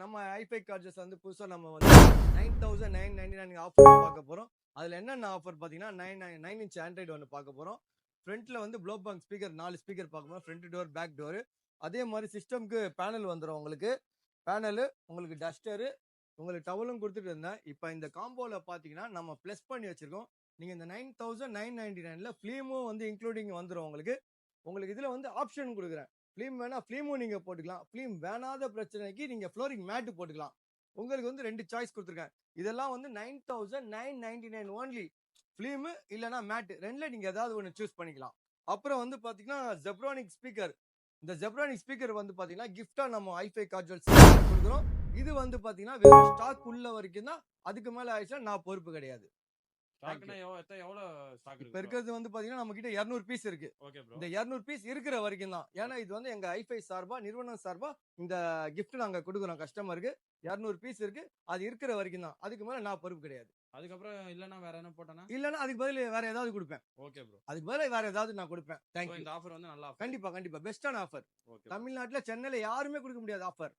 நம்ம ஐஃபை கார்ட்ஸ் வந்து புதுசா நம்ம வந்து 9999 ஆஃபர் பார்க்க போறோம். அதுல என்னென்ன ஆஃபர் பாத்தீங்கன்னா 9 இன்ச் ஆண்ட்ராய்டு ஒன்று பார்க்க போறோம். ஃப்ரண்ட்ல வந்து ப்ளோ பேங்க் ஸ்பீக்கர் 4 ஸ்பீக்கர் பார்க்க போறோம். Front door, back door. அதே மாதிரி சிஸ்டம்க்கு பேனல் வந்துடும் உங்களுக்கு. பேனல் உங்களுக்கு டஸ்டரு உங்களுக்கு டவலும் கொடுத்துட்டு இருந்தேன். இப்போ இந்த காம்போல பாத்தீங்கன்னா நம்ம பிளஸ் பண்ணி வச்சிருக்கோம். நீங்க இந்த 9999ல ஃபிலிமும் வந்து இன்க்ளூடிங் வந்துடும் உங்களுக்கு. உங்களுக்கு இதுல வந்து ஆப்ஷன் கொடுக்குறேன். ஃபிலிம் வேணா ஃபிலிமும் நீங்க போட்டுக்கலாம். ஃபிலிம் வேணாத பிரச்சனைக்கு நீங்க ஃப்ளோரிங் மேட் போட்டுக்கலாம். உங்களுக்கு வந்து 2 சாய்ஸ் கொடுத்துருக்கேன். இதெல்லாம் வந்து 9999 ஓன்லி. ஃபிலிம் இல்லனா மேட் ரெண்டுல நீங்க ஏதாவது ஒன்று சூஸ் பண்ணிக்கலாம். அப்புறம் வந்து பாத்தீங்கன்னா ஜெப்ரானிக் ஸ்பீக்கர். இந்த ஜெப்ரானிக் ஸ்பீக்கர் வந்து பாத்தீங்கன்னா கிஃப்டா நம்ம ஐஃபை கார்ட்ஸ் கொடுக்குறோம். இது வந்து பாத்தீங்கன்னா வெறும் ஸ்டாக் உள்ள வரைக்கும் தான். அதுக்கு மேல ஆயிடுச்சா நான் பொறுப்பு கிடையாது. இப்ப இருக்கிறது வந்து பாத்தீங்கன்னா நம்ம கிட்ட 200 பீஸ் இருக்கு. இந்த 200 பீஸ் இருக்கிற வரைக்கும் தான். ஏன்னா இது வந்து எங்க ஐஃபை சார்பா நிறுவனம் சார்பா இந்த கிஃப்ட் நாங்க கொடுக்குறோம் கஸ்டமருக்கு. 200 பீஸ் இருக்கு. அது இருக்கிற வரைக்கும் தான். அதுக்கு மேல நான் பொறுப்பு கிடையாது. அதுக்கப்புறம் இல்லனா வேற என்ன போட்டனா? இல்லனா அதுக்கு பதில் வேற ஏதாவது கொடுப்பேன். Okay bro. அதுக்கு பதில் வேற ஏதாவது நான் கொடுப்பேன். Thank you. இந்த ஆஃபர் வந்து நல்ல ஆஃபர். கண்டிப்பா பெஸ்டான ஆஃபர். தமிழ்நாட்டுல சென்னையில யாருமே கொடுக்க முடியாத ஆஃபர்.